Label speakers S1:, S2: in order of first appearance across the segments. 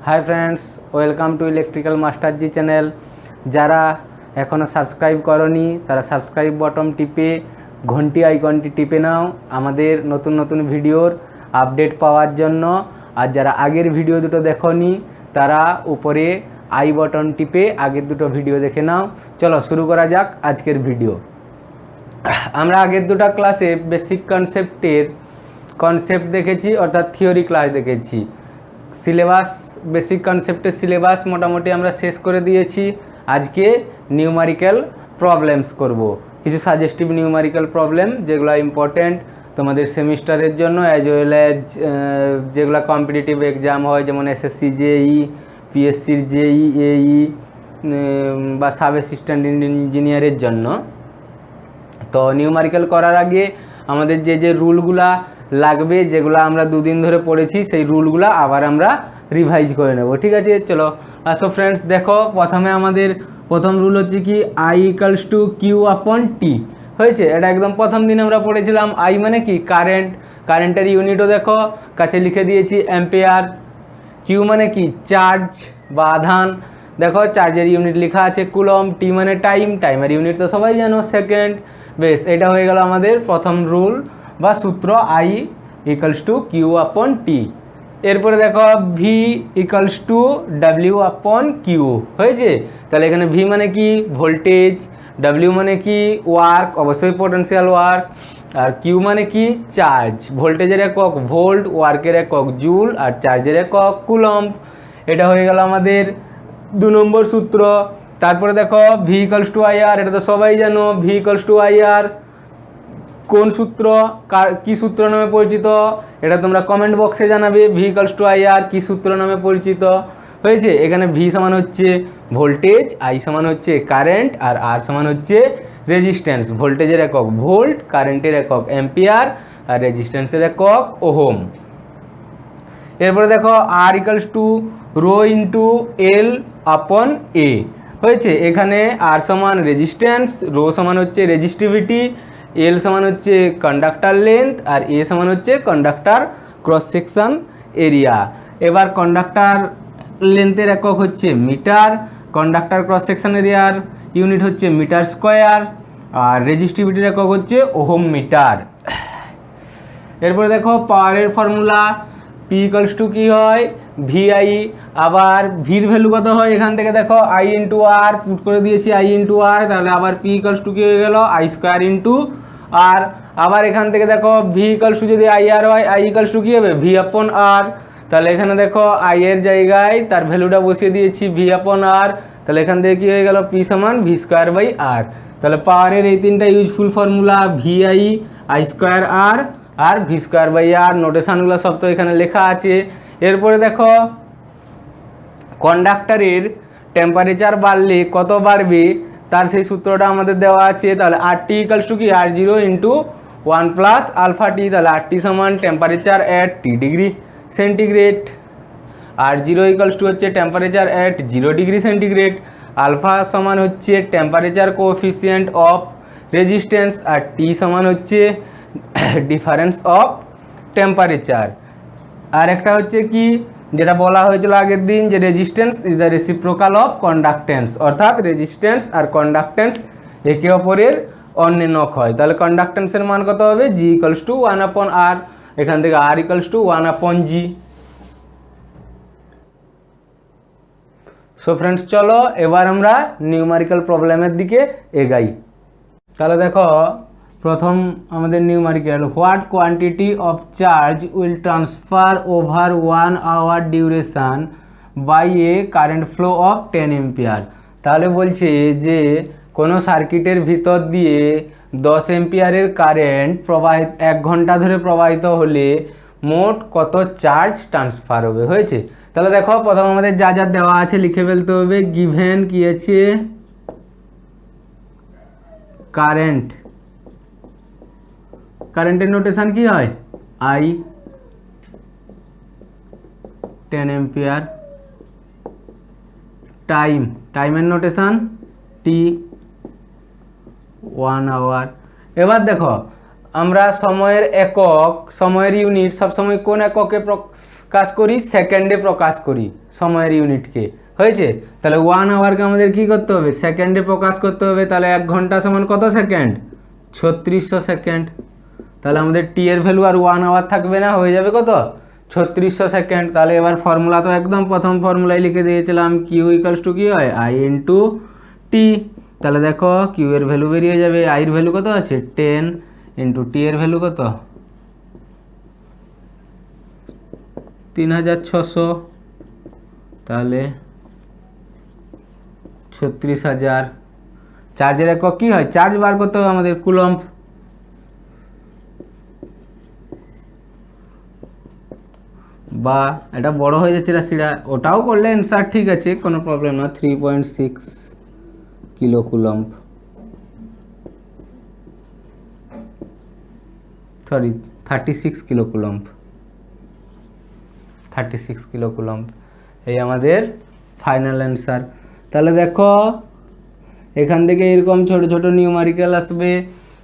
S1: Hi friends, welcome to electrical master ji channel. যারা এখনো subscribe করনি তারা সাবস্ক্রাইব বটন টিপে ঘন্টি আইকনটি টিপে নাও আমাদের নতুন নতুন ভিডিওর আপডেট পাওয়ার জন্য। আর যারা আগের ভিডিও দুটো দেখোনি তারা উপরে আই বটন টিপে আগের দুটো ভিডিও দেখে নাও। চলো শুরু করা যাক আজকের ভিডিও। আমরা আগের দুটো ক্লাসে বেসিক কনসেপ্ট দেখেছি, অর্থাৎ থিওরি ক্লাস দেখেছি। সিলেবাস বেসিক কনসেপ্টের সিলেবাস মোটামুটি আমরা শেষ করে দিয়েছি। আজকে নিউমারিক্যাল প্রবলেমস করব, কিছু সাজেস্টিভ নিউমারিক্যাল প্রবলেম যেগুলো ইম্পর্ট্যান্ট তোমাদের সেমিস্টারের জন্য, অ্যাজ ওয়েল অ্যাজ যেগুলো কম্পিটিটিভ এক্সাম হয়, যেমন এসএসসি জেই, পিএসসির জেই, এই বা সাব অ্যাসিস্ট্যান্ট ইঞ্জিনিয়ারের জন্য। তো নিউমারিক্যাল করার আগে আমাদের যে রুলগুলা লাগবে, যেগুলো আমরা দুদিন ধরে পড়েছি, সেই রুলগুলো আবার আমরা রিভাইজ করে নেব। ঠিক আছে, চলো আসো ফ্রেন্ডস। দেখো প্রথমে আমাদের প্রথম রুল হচ্ছে কি আই ইকালস টু কিউ আপন টি হয়েছে। এটা একদম প্রথম দিন আমরা পড়েছিলাম। আই মানে কি কারেন্টের ইউনিটও দেখো কাছে লিখে দিয়েছি অ্যাম্পিয়ার। কিউ মানে কি চার্জ বা আধান, দেখো চার্জের ইউনিট লেখা আছে কুলম। টি মানে টাইমের ইউনিট তো সবাই জানো সেকেন্ড। বেশ, এটা হয়ে গেল আমাদের প্রথম রুল বা সূত্র, আই ইকালস টু কিউ আপন টি। এরপরে দেখো ভি ইকালস টু ডাব্লিউ আপন কিউ হয়েছে। তাহলে এখানে ভি মানে কি ভোল্টেজ, ডাব্লিউ মানে কি ওয়ার্ক, অবশ্যই পোটেনশিয়াল ওয়ার্ক, আর কিউ মানে কি চার্জ। ভোল্টেজের একক ভোল্ট, ওয়ার্কের একক জুল, আর চার্জের একক কুলম্ব। এটা হয়ে গেল আমাদের 2 নম্বর সূত্র। তারপরে দেখো ভি ইকালস টু আই আর, এটা তো সবাই জানো। ভি ইকালস টু আই আর কোন সূত্র, কি সূত্র নামে পরিচিত, এটা তোমরা কমেন্ট বক্সে জানাবে। ভি ইকালস টু আই আর কি সূত্র নামে পরিচিত হয়েছে। এখানে ভি সমান হচ্ছে ভোল্টেজ, আই সমান হচ্ছে কারেন্ট, আর আর সমান হচ্ছে রেজিস্ট্যান্স। ভোল্টেজের একক ভোল্ট, কারেন্টের একক অ্যাম্পিয়ার, আর রেজিস্ট্যান্সের একক ওহম। এরপরে দেখো আর equals to rho into L আপন এ হয়েছে। এখানে আর সমান রেজিস্ট্যান্স, রো সমান হচ্ছে রেজিস্টিভিটি, এল সমান হচ্ছে কন্ডাক্টার লেন্থ, আর এ সমান হচ্ছে কন্ডাক্টার ক্রস সেকশন এরিয়া। এবার কন্ডাক্টার লেন্থের একক হচ্ছে মিটার, কন্ডাক্টার ক্রস সেকশন এরিয়ার ইউনিট হচ্ছে মিটার স্কোয়ার, আর রেজিস্টিভিটির একক হচ্ছে ওহম মিটার। এরপরে দেখো পাওয়ারের ফর্মুলা, পি ইকালস টু কী হয় ভিআই। আবার ভির ভ্যালু কত হয় এখান থেকে দেখো আই ইন্টু আর পুট করে দিয়েছি, আই ইন্টু আর। তাহলে আবার পি ইকালস টু কী হয়ে গেল আই স্কোয়ার ইন্টু আর। আবার এখান থেকে দেখো ভি ইকালস টু যদি আই আর হয়, আই ইকালস টু কী হবে ভি আপন আর। তাহলে এখানে দেখো আই এর জায়গায় তার ভ্যালুটা বসিয়ে দিয়েছি ভি আপন আর। তাহলে এখান থেকে কী হয়ে গেল পি সমান ভি স্কোয়ার বাই আর। তাহলে পাওয়ারের এই তিনটা useful formula, VI, I square R, আর ভি স্কোয়ার বাই আর। নোটেশানগুলো সব তো এখানে লেখা আছে। এরপরে দেখো কন্ডাক্টরের টেম্পারেচার বাড়লে কত বাড়বে তার সেই সূত্রটা আমাদের দেওয়া আছে। তাহলে আর টি ইকালস টু কি R zero into 1 plus alpha T. তাহলে আর টি সমান temperature at T degree centigrade, R zero equals to হচ্ছে temperature at 0 degree centigrade. Alpha সমান হচ্ছে temperature coefficient of resistance, R T সমান হচ্ছে difference of temperature. আর একটা হচ্ছে কি যেটা বলা হয়েছিল আগের দিন, যে resistance is the reciprocal of conductance, অর্থাৎ রেজিস্ট্যান্স আর কন্ডাক্টেন্স একে অপরের অন্যনক হয়। তাহলে কন্ডাক্টেন্সের মান কত হবে জি ইকালস টু 1 আপন আর। এখান থেকে আর ইকালস টু 1 আপন জি। সো ফ্রেন্ডস চলো এবার আমরা নিউমারিক্যাল প্রবলেমের দিকে এগাই। তাহলে দেখো প্রথম আমাদের numerical, what quantity of charge will transfer over 1 hour duration by a current flow of 10 ampere. তাহলে বলছে যে কোনো সার্কিটের ভিতর দিয়ে 10 এম্পিয়ারের কারেন্ট প্রবাহিত 1 ঘন্টা ধরে প্রবাহিত হলে মোট কত চার্জ ট্রান্সফার হবে হয়েছে। তাহলে দেখো প্রথম আমাদের যা যা দেওয়া আছে লিখে ফেলতে হবে। গিভেন কি আছে কারেন্টের নোটেশন কি হয় আই 10 এম্পিয়ার। টাইমের নোটেশন টি 1 আওয়ার। এবার দেখো আমরা সময়ের একক, সময়ের ইউনিট সবসময় কোন এককে প্রকাশ করি, সেকেন্ডে প্রকাশ করি সময়ের ইউনিটকে, হয়েছে। তাহলে 1 আওয়ারকে আমাদের কি করতে হবে, সেকেন্ডে প্রকাশ করতে হবে। তাহলে 1 ঘন্টা সমান কত সেকেন্ড, 3600 সেকেন্ড। তাহলে আমাদের টি এর ভ্যালু আর 1 আওয়ার থাকবে না, হয়ে যাবে কত, 3600 সেকেন্ড। তাহলে এবার ফর্মুলা তো একদম প্রথম ফর্মুলায় লিখে দিয়েছিলাম, কিউ ইকুয়ালস টু কি হয়, আই ইন্টু টি। তাহলে দেখো কিউ এর ভ্যালু বেরিয়ে যাবে, আই এর ভ্যালু কত আছে 10 ইন্টু টি এর ভ্যালু কত 3600, তাহলে 36,000। চার্জের একক কী হয়, চার্জ বার করতে হবে আমাদের, কুলম্ব। বা এটা বড় হয়ে যাচ্ছে রাশিটা, ওটাও করলে অ্যান্সার ঠিক আছে, কোনো প্রবলেম না। 3.6 kilo coulomb, sorry 36 kilo coulomb, 36 kilo coulomb, এই আমাদের ফাইনাল অ্যান্সার। তাহলে দেখো এখান থেকে এরকম ছোট ছোট নিউমারিক্যাল আসবে,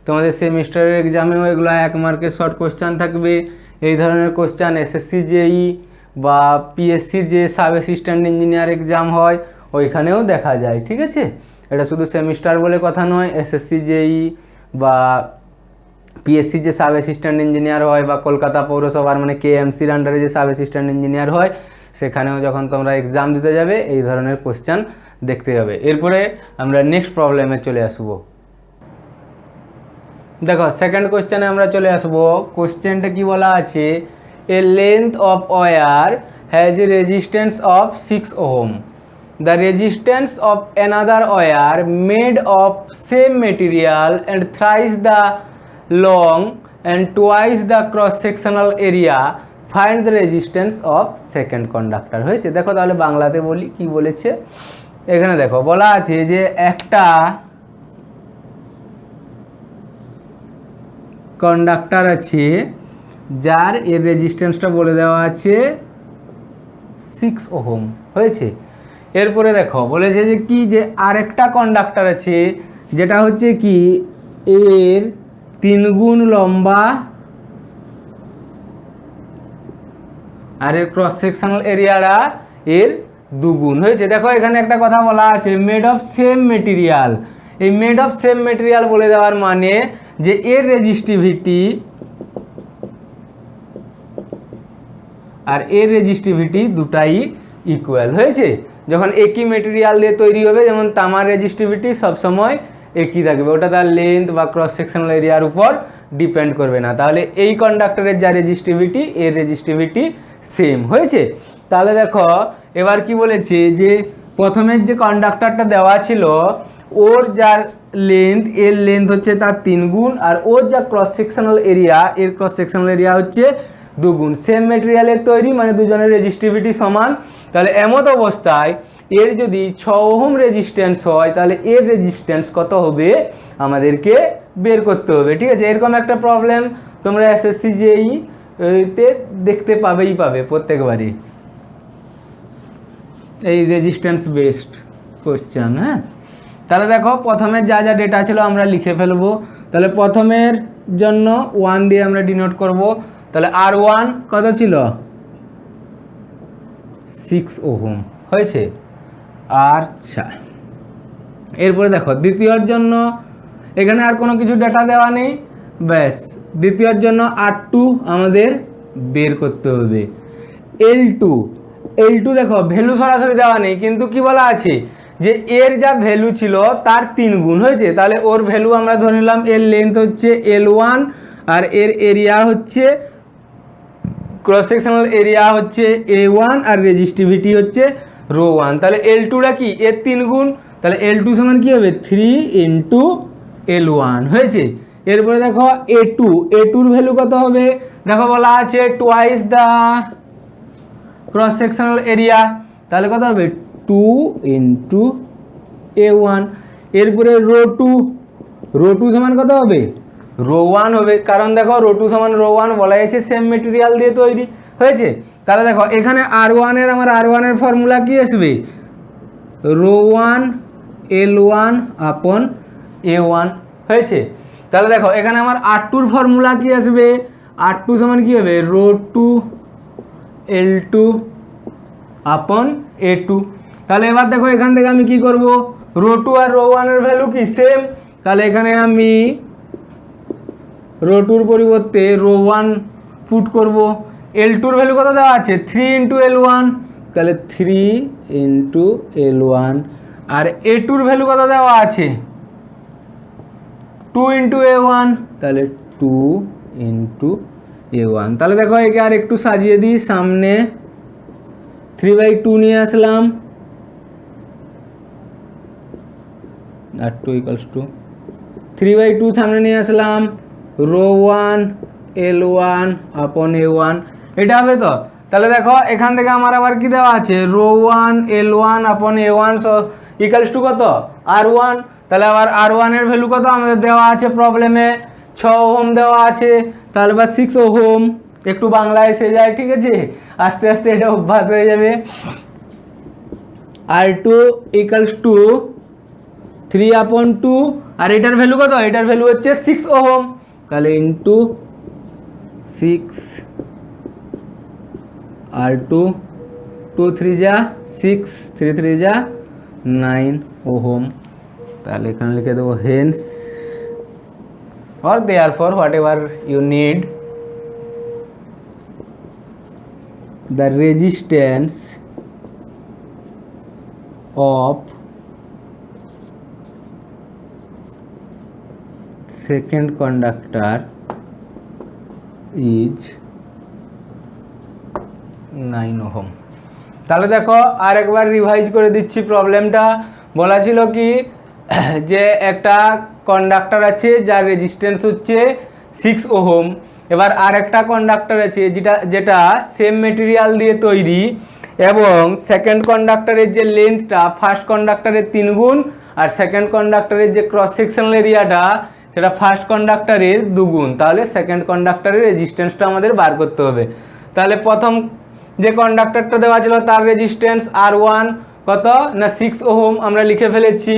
S1: তোমাদের সেমিস্টারের এক্সামেও এগুলো 1 মার্কের শর্ট কোশ্চান থাকবে। এই ধরনের কোশ্চান এসএসসি জেই বা পিএসসির যে সাব অ্যাসিস্ট্যান্ট ইঞ্জিনিয়ার এক্সাম হয় ওইখানেও দেখা যায়, ঠিক আছে। এটা শুধু সেমিস্টার বলে কথা নয়, এসএসসি জেই বা পিএসসি যে সাব অ্যাসিস্ট্যান্ট ইঞ্জিনিয়ার হয় বা কলকাতা পৌরসভার মানে কেএমসির আন্ডারে যে সাব অ্যাসিস্ট্যান্ট ইঞ্জিনিয়ার হয় সেখানেও যখন তোমরা এক্সাম দিতে যাবে এই ধরনের কোশ্চান দেখতে হবে। এরপরে আমরা নেক্সট প্রবলেমে চলে আসব। দেখো সেকেন্ড কোশ্চেনে আমরা চলে আসব। কোশ্চেনটা কি বলা আছে, a length of wire has a resistance of 6 ohm. The resistance of another wire made of same material and thrice the long and twice the cross-sectional area, find the resistance of second conductor। হয়েছে। দেখো তাহলে বাংলাতে বলি কি বলেছে, এখানে দেখো বলা আছে যে একটা কন্ডাক্টর আছে যার এর রেজিস্ট্যান্সটা বলে দেওয়া আছে 6 ওহম, হয়েছে। এরপরে দেখো বলেছে যে কি, যে আরেকটা কন্ডাক্টর আছে যেটা হচ্ছে কি এর 3 গুণ লম্বা আর এর ক্রস সেকশনাল এরিয়াটা এর 2 গুণ, হয়েছে। দেখো এখানে একটা কথা বলা আছে মেড অফ সেম মেটেরিয়াল। এই মেড অফ সেম মেটেরিয়াল বলে দেওয়ার মানে যে এর রেজিস্টিভিটি আর এর রেজিস্টিভিটি দুটাই ইকুয়াল, হয়েছে। যখন একই মেটেরিয়াল দিয়ে তৈরি হবে, যেমন তামার রেজিস্টিভিটি সবসময় একই থাকবে, ওটা তার লেন্থ বা ক্রস সেকশনাল এরিয়ার উপর ডিপেন্ড করবে না। তাহলে এই কন্ডাক্টরের যা রেজিস্টিভিটি এর রেজিস্টিভিটি সেম, হয়েছে। তাহলে দেখো এবার কি বলেছে যে প্রথমের যে কন্ডাক্টরটা দেওয়া ছিল ওর যার লেন্থ, এর লেন্থ হচ্ছে তার 3 গুণ, আর ওর যা ক্রস সেকশনাল এরিয়া এর ক্রস সেকশনাল এরিয়া হচ্ছে 2 গুণ। সেম মেটেরিয়ালের তৈরি মানে দুজনের রেজিস্টিভিটি সমান। তাহলে এমত অবস্থায় এর যদি 6 ওহম রেজিস্ট্যান্স হয় তাহলে এর রেজিস্ট্যান্স কত হবে আমাদেরকে বের করতে হবে, ঠিক আছে। এরকম একটা প্রবলেম তোমরা এসএসসি জেই তে দেখতে পাবে প্রত্যেকবারই, এই রেজিস্ট্যান্স বেসড কোশ্চেন। হ্যাঁ, তাহলে দেখো প্রথমের যা যা ডেটা ছিল আমরা লিখে ফেলবো। তাহলে প্রথমের জন্য 1 দিয়ে আমরা ডিনোট করব। তাহলে R1 কত ছিল 6 ওহম, হয়েছে। আচ্ছা, এরপরে দেখো দ্বিতীয়র জন্য এখানে আর কোনো কিছু ডেটা দেওয়া নেই, ব্যাস দ্বিতীয়র জন্য R2 আমাদের বের করতে হবে। L2 দেখো ভ্যালু সরাসরি দেওয়া নেই, কিন্তু কি বলা আছে যে এর যা ভ্যালু ছিল তার 3 গুণ, হয়েছে। তাহলে ওর ভ্যালু আমরা ধরে নিলাম, এর লেন্থ হচ্ছে L1 আর এর এরিয়া হচ্ছে ক্রস সেকশনাল এরিয়া হচ্ছে A1 আর রেজিস্টিভিটি হচ্ছে ρ1। তাহলে L2টা কি এর 3 গুণ, তাহলে L2 সমান কি হবে 3 ইন্টু L1, হয়েছে। এরপরে দেখো A2-এর ভ্যালু কত হবে, দেখো বলা আছে twice the cross sectional area, তাহলে কত হবে 2 ইন্টু A1। এরপরে ρ2 সমান কত হবে ρ1 হবে, কারণ দেখো ρ2 সমান ρ1 বলা হয়েছে সেম মেটেরিয়াল দিয়ে তৈরি, হয়েছে। তাহলে দেখো এখানে R1 এর ফর্মুলা কি আসবে ρ1 L1 আপন A1, হয়েছে। তাহলে দেখো এখানে আমার R2 ফর্মুলা কি আসবে, R2 সমান কি হবে ρ2 L2 আপন A2। তাহলে এবার দেখো এখান থেকে আমি কি করব, রো টু আর রো ওয়ানের ভ্যালু কি সেম, তাহলে এখানে আমি রো টুর পরিবর্তে রো ওয়ান পুট করব। L2-র ভ্যালু কত দেওয়া আছে, 3 ইন্টু L1, তাহলে 3 ইন্টু L1। আর A2-র ভ্যালু কত দেওয়া আছে, 2 ইন্টু A1, তাহলে 2 ইন্টু A1। তাহলে দেখো একে আর একটু সাজিয়ে দিই, সামনে 3/2 নিয়ে আসলাম, আর 2 ইকুয়ালস টু 3/2 সামনে নিয়ে আসলাম, রো ওয়ান L1 আপন A1, এটা হবে তো। তাহলে দেখো এখান থেকে আমার আবার কি দেওয়া আছে, রো ওয়ান L1 আপন A1 ইকুয়ালস টু কত, R1। তাহলে আবার R1 এর ভ্যালু কত আমাদের দেওয়া আছে প্রবলেমে, 6 ওহম দেওয়া আছে, তাহলে বা 6 ওহম। একটু বাংলায় এসে যায়, ঠিক আছে, আস্তে আস্তে এটা অভ্যাস হয়ে যাবে। R2 ইকুয়ালস টু 3/2, আর এটার ভ্যালু কত, এটার ভ্যালু হচ্ছে 6 ওহম, তাহলে ইন্টু 6, R2 2 3 যা 6, 3 3 যা 9 ওহম। তাহলে এখানে লিখে দেবো Haynes or therefore whatever you need, the resistance of second conductor is 9 ohm. তাহলে দেখো আর একবার রিভাইজ করে দিচ্ছি প্রবলেমটা। বলা ছিল কি যে একটা কন্ডাক্টর আছে যার রেজিস্ট্যান্স হচ্ছে 6 ওহম, এবার আর একটা কন্ডাক্টর আছে যেটা সেম মেটেরিয়াল দিয়ে তৈরি, এবং সেকেন্ড কন্ডাক্টরের যে লেন্থটা ফার্স্ট কন্ডাক্টরের 3 গুণ, আর সেকেন্ড কন্ডাক্টরের যে ক্রস সেকশনাল এরিয়াটা সেটা ফার্স্ট কন্ডাক্টরের 2 গুণ। তাহলে সেকেন্ড কন্ডাক্টরের রেজিস্ট্যান্সটা আমাদের বার করতে হবে। তাহলে প্রথম যে কন্ডাক্টরটা দেওয়া ছিল তার রেজিস্ট্যান্স R1 কত না 6 ওহম আমরা লিখে ফেলেছি,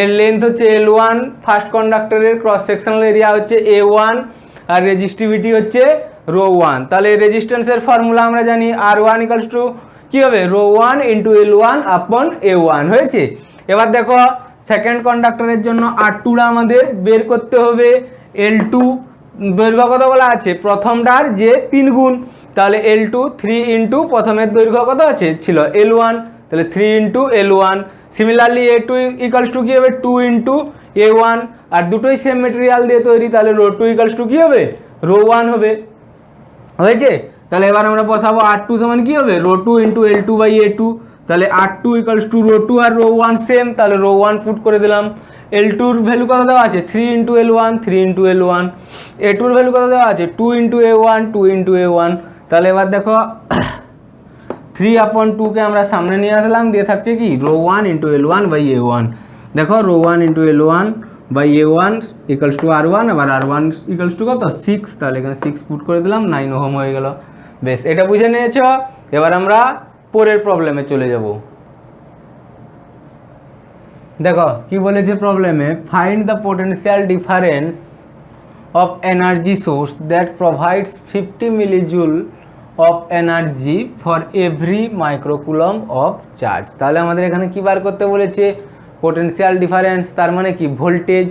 S1: এর লেন্থ হচ্ছে L1, ফার্স্ট কন্ডাক্টরের ক্রস সেকশনাল এরিয়া হচ্ছে A1, আর রেজিস্টিভিটি হচ্ছে রো 1। তাহলে রেজিস্ট্যান্সের ফর্মুলা আমরা জানি, R1 ইকুয়ালস টু কী হবে, রো 1 ইন্টু L1 আপন A1 হয়েছে। এবার দেখো সেকেন্ড কন্ডাক্টরের জন্য R2টা আমাদের বের করতে হবে। L2 দৈর্ঘ্য কত বলা আছে, প্রথমটার যে 3 গুণ, তাহলে L2 3 ইন্টু প্রথমের দৈর্ঘ্য কত আছে ছিল L1, তাহলে 3 into L1। Similarly A2 equals to কী হবে, 2 ইন্টু A1, আর দুটোই সেম মেটেরিয়াল দিয়ে তৈরি, তাহলে রো 2 ইকুয়ালস টু কী হবে, রো 1 হবে। হয়েছে। তাহলে এবার আমরা বসাবো R2 সমান কী হবে, রো 2 ইন্টু L2/A2, তাহলে R2 ইকুয়ালস টু রো 2 আর রো 1 সেম, তাহলে রো 1 পুট করে দিলাম। L2-র ভ্যালু কত দেওয়া আছে, 3 into L1, 3 into L1। A2-র value কত দেওয়া আছে, 2 ইন্টু A1, 2 ইন্টু A1। তাহলে এবার দেখো 3/2কে আমরা সামনে নিয়ে আসলাম, দিয়ে থাকছে কি রো 1 ইন্টু L1/A1। দেখো rho 1 into L1/A1 equals to R1, আবার R1 ইকুয়ালস টু কত 6, তাহলে এখানে 6 পুট করে দিলাম, 9 ওহম হয়ে গেল। বেশ, এটা বুঝে নিয়েছ। এবার আমরা পরের প্রবলেমে চলে যাব। দেখো কি বলেছে প্রবলেমে, find the potential difference of energy source that provides 50 millijoule of energy for every microcoulomb of charge. তাহলে আমাদের এখানে কি বার করতে বলেছে, পোটেনশিয়াল ডিফারেন্স, তার মানে কি ভোল্টেজ।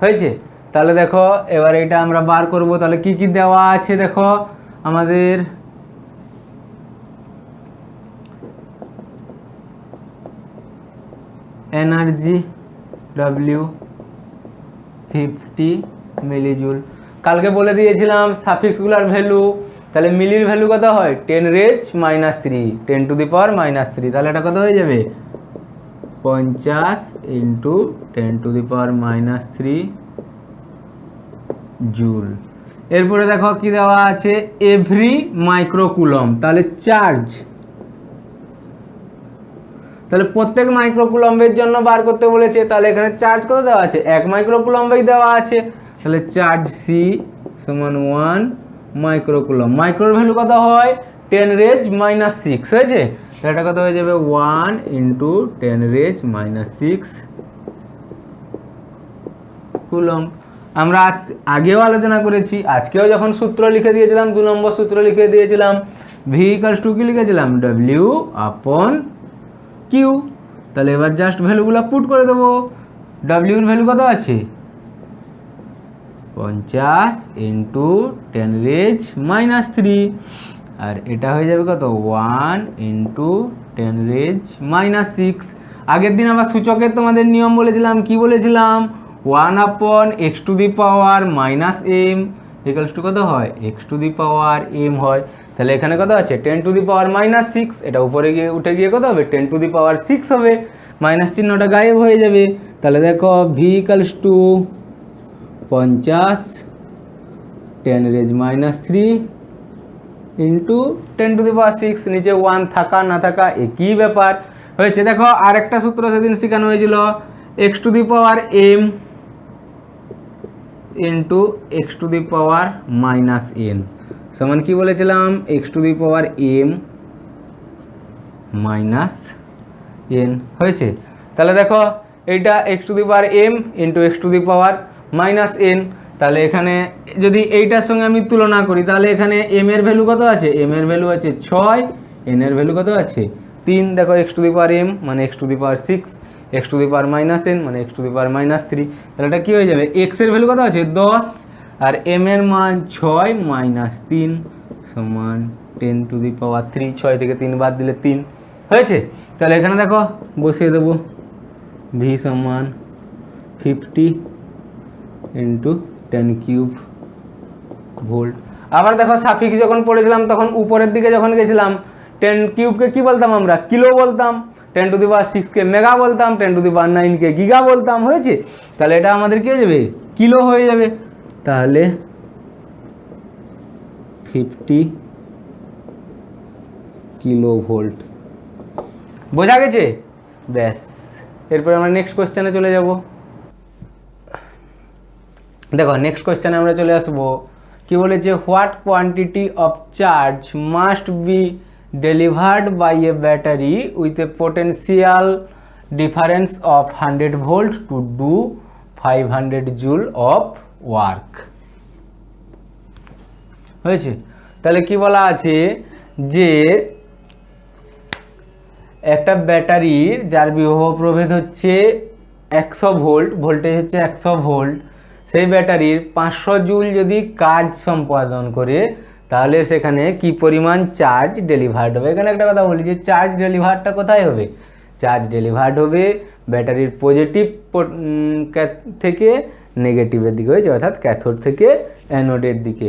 S1: হয়েছে। তাহলে দেখো এবার এটা আমরা বার করব। তাহলে কি কি দেওয়া আছে দেখো, আমাদের এনার্জি W 50 মিলিজুল। কালকে বলে দিয়েছিলাম সাফিক্সগুলোর ভ্যালু, তাহলে মিলির ভ্যালু কত হয় 10 রেজ -3, 10 টু দি পাওয়ার -3, তাহলে এটা কত হয়ে যাবে 50 into 10 to the power -3 joule. এরপরে দেখো কি দেওয়া আছে, এভরি মাইক্রোকুলম, তাহলে চার্জ, তাহলে প্রত্যেক মাইক্রোকুলম্বের জন্য বার করতে বলেছে। তাহলে এখানে চার্জ কত দেওয়া আছে, 1 মাইক্রোকুলম্বেই দেওয়া আছে, তাহলে চার্জ C সমান 1 মাইক্রোকুলম। মাইক্রোর ভ্যালু কত হয় 10 রেজ -6 হয়েছে, তাহলে এটা কত হয়ে যাবে 1 ইন্টু 10 রেজ -6 কুলম। আমরা আগেও আলোচনা করেছি, আজকেও যখন সূত্র লিখে দিয়েছিলাম 2 নম্বর সূত্র লিখে দিয়েছিলাম, ভি ইকালস টু কি লিখেছিলাম ডব্লিউ আপন কিউ। তাহলে এবার জাস্ট ভ্যালুগুলো পুট করে দেবো। ডব্লিউর ভ্যালু কত আছে 50 ইন্টু 10⁻³ আর এটা হয়ে যাবে কত 1 ইন্টু 10⁻⁶। আগের দিন আবার সূচকের তোমাদের নিয়ম বলেছিলাম, কি বলেছিলাম 1/(x⁻m) কত হয় x⁻m হয়। তাহলে এখানে কত আছে 10⁻⁻6, এটা উপরে গিয়ে উঠে গিয়ে কত হবে 10⁻6 হবে, মাইনাস চিহ্নটা গায়েব হয়ে যাবে। তাহলে দেখো ভি ইকালস টু 50 10⁻³ ইন্টু 10⁻6, নিচে 1 থাকা না থাকা একই ব্যাপার হয়েছে। দেখো আরেকটা সূত্র সেদিন শেখানো হয়েছিল x⁻m ইন্টু x⁻n সমান কি বলেছিলাম x⁻m - n হয়েছে। তাহলে দেখো এইটা x⁻m ইন্টু x⁻n, তাহলে এখানে যদি এইটার সঙ্গে আমি তুলনা করি তাহলে এখানে m এর ভ্যালু কত আছে, m এর ভ্যালু আছে 6, n এর ভ্যালু কত আছে 3। দেখো x⁻m মানে x⁻6, x⁻n মানে x⁻3, তাহলে এটা কী হয়ে যাবে x এর ভ্যালু কত আছে 10 আর m এর মান 6 - 3 সমান 10⁻3। 6 থেকে 3 বাদ দিলে 3 হয়েছে। তাহলে এখানে দেখো বসিয়ে দেবো v সমান 50 ইন্টু 10³ ভোল্ট। আবার দেখো সাফিক্স যখন পড়েছিলাম তখন উপরের দিকে যখন গেছিলাম 10³ কি বলতাম আমরা কিলো বলতাম, 10⁶ মেগা বলতাম, 10⁹ গিগা বলতাম, হয়েছে। তাহলে এটা আমাদের কি হয়ে যাবে কিলো হয়ে যাবে। তাহলে 50 কিলোভোল্ট বোঝা গেছে। ব্যাস, এরপরে আমরা নেক্সট কোশ্চেনে চলে যাব। দেখো নেক্সট কোশ্চেনে আমরা চলে আসবো, কি বলেছে what quantity of charge must be delivered by a battery with a potential difference of 100 volt to do 500 joule of work. হয়েছে। তাহলে কি বলা আছে যে একটা ব্যাটারির যার বিভব প্রভেদ হচ্ছে 100 ভোল্ট, ভোল্টেজ হচ্ছে 100 ভোল্ট, সেই ব্যাটারির 500 জুল যদি কাজ সম্পাদন করে তাহলে সেখানে কি পরিমাণ চার্জ ডেলিভার্ড হবে। এখানে একটা কথা বলি যে চার্জ ডেলিভার্ডটা কোথায় হবে, চার্জ ডেলিভার্ড হবে ব্যাটারির পজিটিভ থেকে নেগেটিভের দিকে, হয়েছে, অর্থাৎ ক্যাথোড থেকে অ্যানোডের দিকে।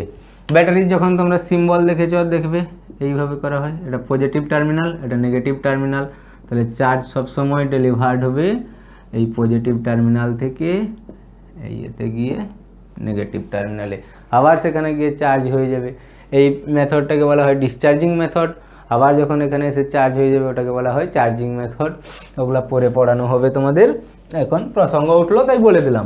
S1: ব্যাটারির যখন তোমরা সিম্বল দেখেছ দেখবে এইভাবে করা হয়, এটা পজিটিভ টার্মিনাল, এটা নেগেটিভ টার্মিনাল, তাহলে চার্জ সবসময় ডেলিভার্ড হবে এই পজিটিভ টার্মিনাল থেকে এই এতে গিয়ে নেগেটিভ টার্মিনালে, আবার সেখানে গিয়ে চার্জ হয়ে যাবে। এই মেথডটাকে বলা হয় ডিসচার্জিং মেথড। আবার যখন এখানে এসে চার্জ হয়ে যাবে ওটাকে বলা হয় চার্জিং মেথড। ওগুলো পরে পড়ানো হবে তোমাদের, এখন প্রসঙ্গ উঠলো তাই বলে দিলাম।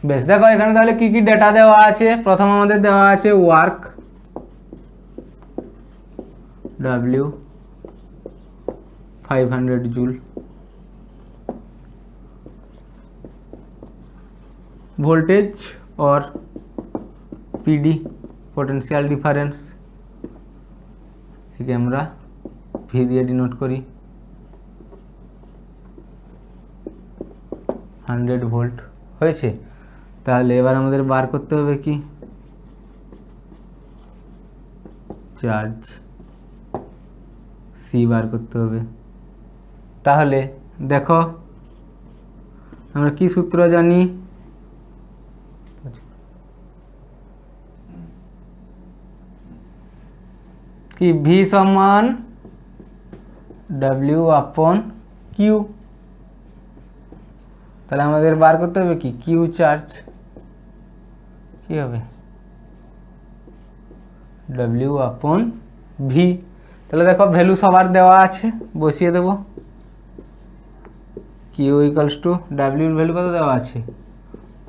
S1: বেশ, দেখো এখানে তাহলে কি কি ডেটা দেওয়া আছে। প্রথম আমাদের দেওয়া আছে ওয়ার্ক W 500 জুল, ভোল্টেজ और PD পোটেনশিয়াল ডিফারেন্স, একে আমরা ভি দিয়ে ডিনোট করি, 100 ভোল্ট, হয়েছে। তাহলে এবার আমাদের বার করতে হবে কি চার্জ সি বার করতে হবে। তাহলে দেখো আমরা কি সূত্র জানি, কি ভি সমান W আপন কিউ। তাহলে আমাদের বার করতে হবে কি কিউ চার্জ, কি হবে W আপন ভি। তাহলে দেখো ভ্যালু সবার দেওয়া আছে, বসিয়ে দেব। কিউ ইকালস টু ডাব্লিউর ভ্যালু কত দেওয়া আছে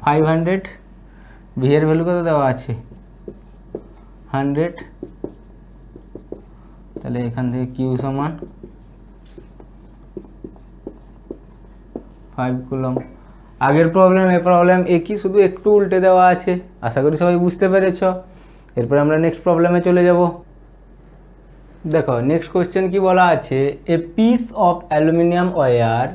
S1: 500, ভি এর ভ্যালু কত দেওয়া আছে 100। তাহলে এখান থেকে কিউ সমান 5 কুলম আগের প্রবলেম এ প্রবলেম একই, শুধু একটু উল্টে দেওয়া আছে। আশা করি সবাই বুঝতে পেরেছ। এরপরে আমরা নেক্সট প্রবলেমে চলে যাব। দেখো নেক্সট কোয়েশ্চেন কি বলা আছে, a piece of aluminium wire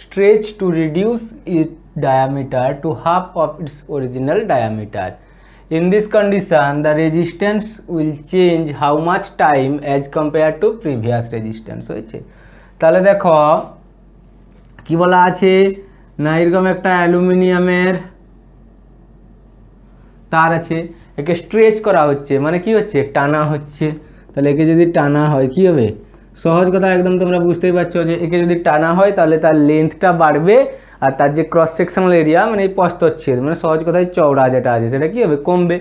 S1: stretch to reduce it diameter to half of its original diameter. In this condition, the resistance will change how much time as compared to previous resistance হয়েছে। তাহলে দেখো কি বলা আছে না, এরকম একটা অ্যালুমিনিয়ামের তার আছে, একে স্ট্রেচ করা হচ্ছে, মানে কি হচ্ছে, টানা হচ্ছে। তাহলে একে যদি টানা হয় কি হবে, সহজ কথা একদম তোমরা বুঝতেই পারছো যে একে যদি টানা হয় তাহলে তার লেন্থটা বাড়বে, আর তার যে ক্রস সেকশনাল এরিয়া মানে এই প্রস্থচ্ছেদ মানে সহজ কথায় চওড়া যেটা আছে সেটা কি হবে, কমবে,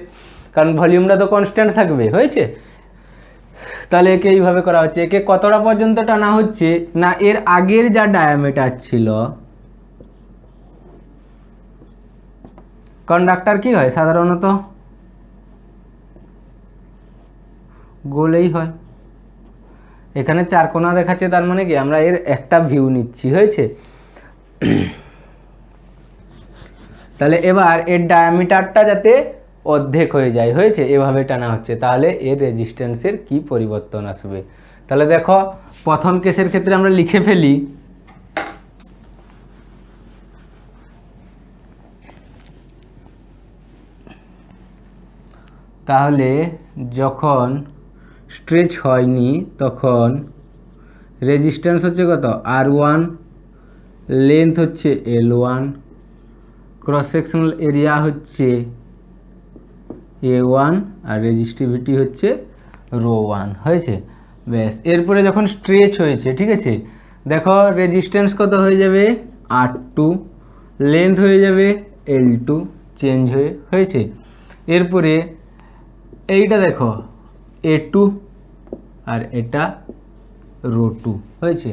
S1: কারণ ভলিউমটা তো কনস্ট্যান্ট থাকবে। হয়েছে, তাহলে একে এইভাবে করা হচ্ছে। একে কতটা পর্যন্ত টানা হচ্ছে না, এর আগের যা ডায়ামিটার ছিল, কন্ডাক্টর কি হয় সাধারণত গোলেই হয়। এখানে চার কোণা দেখাচ্ছে, তার মানে কি আমরা এর একটা ভিউ নিচ্ছি। হয়েছে, তাহলে এবার এর ডায়ামিটারটা যাতে অর্ধেক হয়ে যায়, হয়েছে, এভাবে টানা হচ্ছে, তাহলে এর রেজিস্ট্যান্সের কি পরিবর্তন আসবে। তাহলে দেখো প্রথম কেসের ক্ষেত্রে আমরা লিখে ফেলি, তাহলে যখন স্ট্রেচ হয়নি তখন রেজিস্ট্যান্স হচ্ছে কত, R1, লেন্থ হচ্ছে L1, ক্রস সেকশনাল এরিয়া হচ্ছে A1, আর রেজিস্টিভিটি হচ্ছে ρ1। হয়েছে, ব্যাস। এরপরে যখন স্ট্রেচ হয়েছে, ঠিক আছে, দেখো রেজিস্ট্যান্স কত হয়ে যাবে, R2, লেন্থ হয়ে যাবে L2, চেঞ্জ হয়েছে। এরপরে এইটা দেখো A2 আর এটা ρ2। হয়েছে,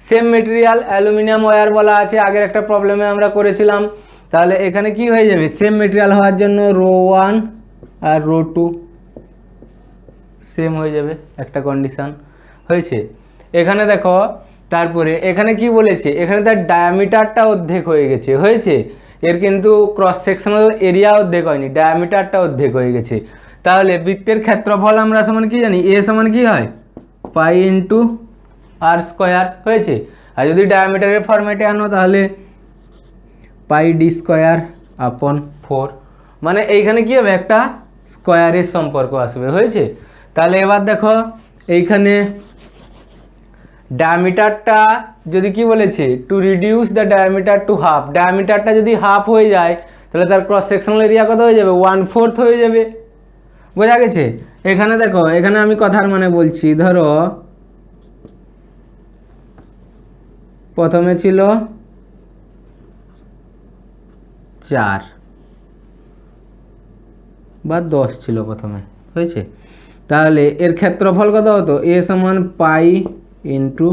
S1: সেম মেটেরিয়াল অ্যালুমিনিয়াম ওয়্যার বলা আছে, আগের একটা প্রবলেমে আমরা করেছিলাম। তাহলে এখানে কি হয়ে যাবে, সেম মেটেরিয়াল হওয়ার জন্য ρ1 আর ρ2 সেম হয়ে যাবে, একটা কন্ডিশান। হয়েছে, এখানে দেখো তারপরে এখানে কি বলেছে, এখানে তার ডায়ামিটারটা অর্ধেক হয়ে গেছে। হয়েছে, এর কিন্তু ক্রস সেকশনাল এরিয়া অর্ধেক হয়নি, ডায়ামিটারটা অর্ধেক হয়ে গেছে। তাহলে বৃত্তের ক্ষেত্রফল আমরা সমান কি জানি, এ সমান কি হয়, পাই ইন্টু আর স্কোয়ার। হয়েছে, আর যদি ডায়ামিটারের ফরম্যাটে আনো তাহলে পাই ডি স্কোয়ার আপন 4, মানে এইখানে কি হবে, একটা স্কোয়ারের সম্পর্ক আসবে। হয়েছে, তাহলে এবার দেখো এইখানে ডায়ামিটারটা যদি কি বলেছে, to reduce the diameter to half, ডায়ামিটারটা যদি হাফ হয়ে যায় তাহলে তার ক্রস সেকশনাল এরিয়া কত হয়ে যাবে, 1/4 হয়ে যাবে। বোঝা গেছে। এখানে দেখো, এখানে আমি কথার মানে বলছি, ধরো প্রথমে ছিল 4 বা 10 ছিল প্রথমে। হয়েছে, তাহলে এর ক্ষেত্রফল কত হতো, এ সমান পাই ইন্টু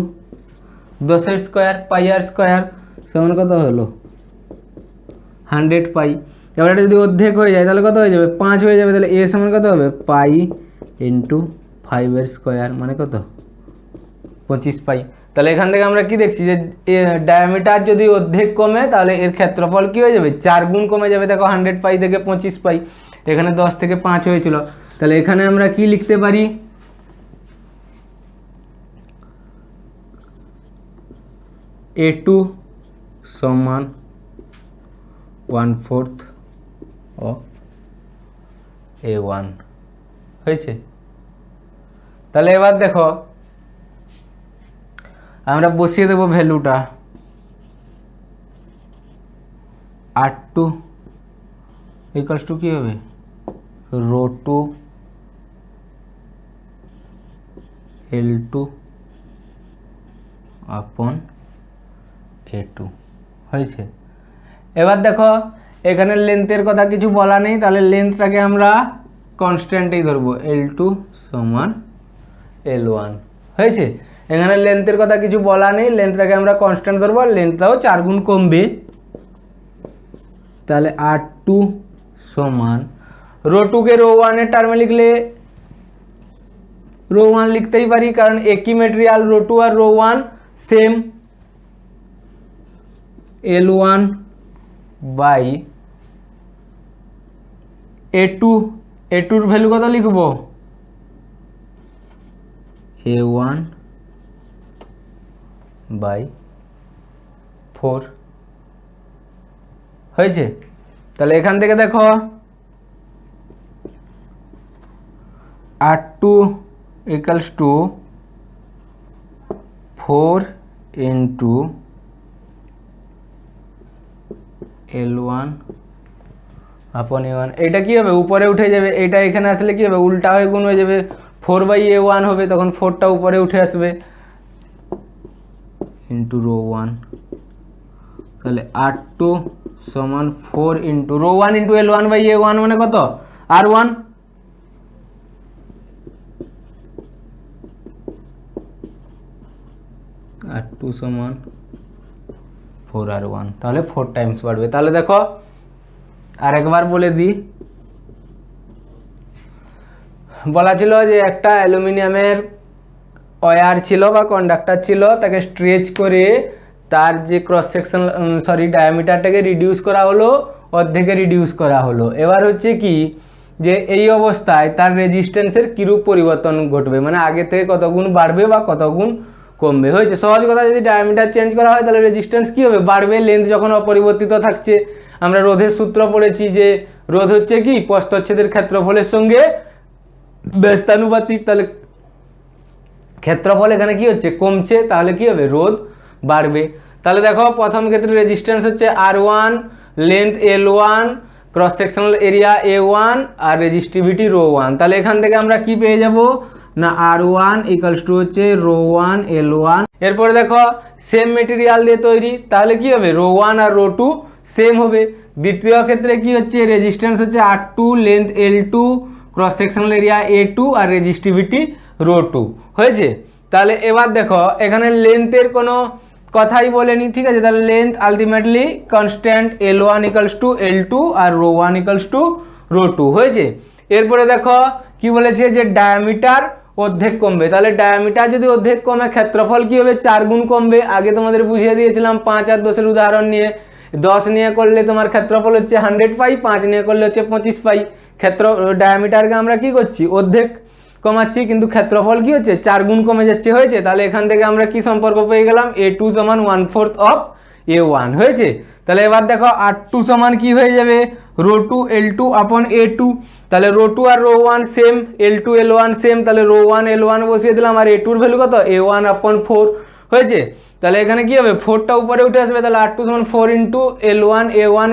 S1: 10 স্কোয়ার, পাই আর স্কোয়ার সমান কত হলো 100 পাই। এবার এটা যদি অর্ধেক হয়ে যায় তাহলে কত হয়ে যাবে, 5 হয়ে যাবে। তাহলে এ সমান কত হবে, পাই ইন্টু 5 স্কোয়ার মানে কত, 25 পাই। তাহলে এখান থেকে আমরা কি দেখছি যে ডায়ামিটার যদি অর্ধেক কমে তাহলে এর ক্ষেত্রফল কি হয়ে যাবে, 4 গুণ কমে যাবে। দেখো 100 পাই থেকে 25 পাই, এখানে 10 থেকে 5 হয়েছিল। তাহলে এখানে আমরা কি লিখতে পারি, A2 সমান 1/4 ও A1। হয়েছে, তাহলে এবার দেখো আমরা বসিয়ে দেবো ভ্যালুটা, R2 ইকুয়ালস টু কী হবে, ρ2 L2 আপন A2। হয়েছে, এবার দেখো এখানে লেন্থের কথা কিছু বলা নেই, তাহলে লেন্থটাকে আমরা কনস্ট্যান্টেই ধরবো, L2 সমান L1। হয়েছে, এখানে লেন্থের কথা কিছু বলা নেই, লেন্থটাকে আমরা কনস্ট্যান্ট ধরবো, আর লেন্থটাও 4 গুণ কমবে। তাহলে R2 সমান ρ2কে ρ1 এর টার্মে লিখলে ρ1 লিখতেই পারি, কারণ একই মেটেরিয়াল, ρ2 আর ρ1 same. L1 by A2 value কত লিখব A1 বাই 4 হয়েছে। তাহলে এখান থেকে দেখো R2 equals two 4 into L1 আপন A1, এটা কি হবে উপরে উঠে যাবে, এটা এখানে আসলে কি হবে উল্টা হয়ে গুণ হয়ে যাবে, 4/A1 হবে, তখন 4টা উপরে উঠে আসবে ইন্টু রো 1। তাহলে R2 সমান 4 ইন্টু রো 1 ইন্টু L1/A1 মানে কত R1, R2 সমান 4R1, তাহলে 4 টাইমস বাড়বে। তাহলে দেখো আরেকবার বলে দিই, বলা ছিল যে একটা অ্যালুমিনিয়ামের ওয়্যার ছিল বা কন্ডাক্টর ছিল, তাকে স্ট্রেচ করে তার যে ক্রস সেকশন ডায়ামিটারটাকে রিডিউস করা হলো, অর্ধেকে রিডিউস করা হলো। এবার হচ্ছে কি যে এই অবস্থায় তার রেজিস্ট্যান্সের কীরূপ পরিবর্তন ঘটবে, মানে আগে থেকে কত গুণ বাড়বে বা কত গুণ কমবে। হয়েছে সহজ কথা, যদি ডায়ামিটার চেঞ্জ করা হয় তাহলে রেজিস্ট্যান্স কী হবে বাড়বে, লেন্থ যখন অপরিবর্তিত থাকছে। আমরা রোধের সূত্র পড়েছি যে রোধ হচ্ছে কি প্রস্থচ্ছেদের ক্ষেত্রফলের সঙ্গে ব্যস্তানুপাতিক, তাহলে ক্ষেত্রফল এখানে কি হচ্ছে কমছে, তাহলে কি হবে রোধ বাড়বে। তাহলে দেখো প্রথম ক্ষেত্রে রেজিস্ট্যান্স হচ্ছে R1, length L1, cross sectional area A1 আর রেজিস্টিভিটি রো 1। তাহলে এখান থেকে আমরা কি পেয়ে যাব না R1 ইকুয়ালস টু হচ্ছে রো 1 L1। এরপরে দেখো সেম মেটেরিয়াল দিয়ে তৈরি, তাহলে কি হবে রো 1 আর রো 2 সেম হবে। দ্বিতীয় ক্ষেত্রে কি হচ্ছে রেজিস্ট্যান্স হচ্ছে R2, length L2, cross sectional area A2 আর রেজিস্টিভিটি রো 2 হয়েছে। তাহলে এবার দেখো এখানে লেন্থের কোনো কথাই বলেনি, ঠিক আছে, তাহলে length ultimately constant L1 equals to L2 আর রো 1 ইকুয়ালস টু রো 2 হয়েছে। এরপরে দেখো কি বলেছে যে ডায়ামিটার অর্ধেক কমবে, তাহলে ডায়ামিটার যদি অর্ধেক কমে ক্ষেত্রফল কি হবে 4 গুণ কমবে। আগে তোমাদের বুঝিয়ে দিয়েছিলাম 5 আর 10 উদাহরণ নিয়ে, 10 নিয়ে করলে তোমার ক্ষেত্রফল হচ্ছে 100 পাই, 5 নিয়ে করলে হচ্ছে 25 পাই। ডায়ামিটারকে আমরা কি করছি অর্ধেক কমাচ্ছি, কিন্তু ক্ষেত্রফল কি হচ্ছে 4 গুণ কমে যাচ্ছে। হয়েছে, তাহলে এখান থেকে আমরা কি সম্পর্ক পেয়ে গেলাম A2 সমান 1/4 অফ A1 হয়েছে। তাহলে এবার দেখো R2 সমান কি হয়ে যাবে রো 2 L2 আপন A2, তাহলে রো 2 আর rho 1 same, L2 L1 same, তাহলে রো 1 L1 বসিয়ে দিলাম আর A2 এর ভ্যালু কত A1 আপন 4 হয়েছে। তাহলে এখানে কি হবে 4টা উপরে উঠে আসবে, তাহলে R2 সমান 4 into L1 A1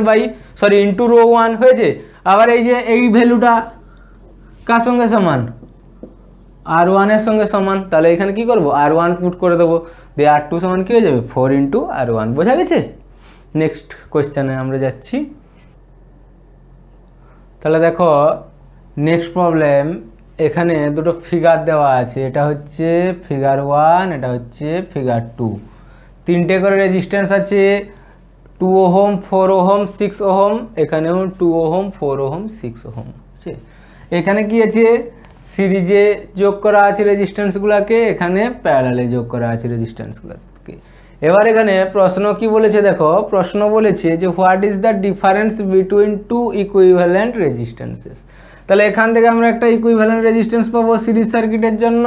S1: into rho 1 হয়েছে। আবার এই যে এই ভ্যালুটা কার সঙ্গে সমান R1 এর সঙ্গে সমান, তাহলে এখানে কি করব R1 পুট করে দেবো, দিয়ে R2 সমান কি হয়ে যাবে 4 ইন্টু R1। বোঝা গেছে? নেক্সট কোয়েশ্চেনে আমরা যাচ্ছি। তাহলে দেখো নেক্সট প্রবলেম, এখানে দুটো ফিগার দেওয়া আছে, এটা হচ্ছে ফিগার 1, এটা হচ্ছে ফিগার 2। তিনটে করে রেজিস্ট্যান্স আছে, 2 ওহম, 4 ওহম, 6 ওহম, এখানেও 2 ওহম, 4 ওহম, 6 ওহম আছে। এখানে কি আছে সিরিজে যোগ করা আছে রেজিস্ট্যান্সগুলোকে, এখানে প্যারালালে যোগ করা আছে রেজিস্ট্যান্সগুলোকে। এবার এখানে প্রশ্ন কি বলেছে দেখো, প্রশ্ন বলেছে যে what is the difference between two equivalent resistances. তাহলে এখান থেকে আমরা একটা ইকুইভ্যালেন্ট রেজিস্ট্যান্স পাবো সিরিজ সার্কিটের জন্য,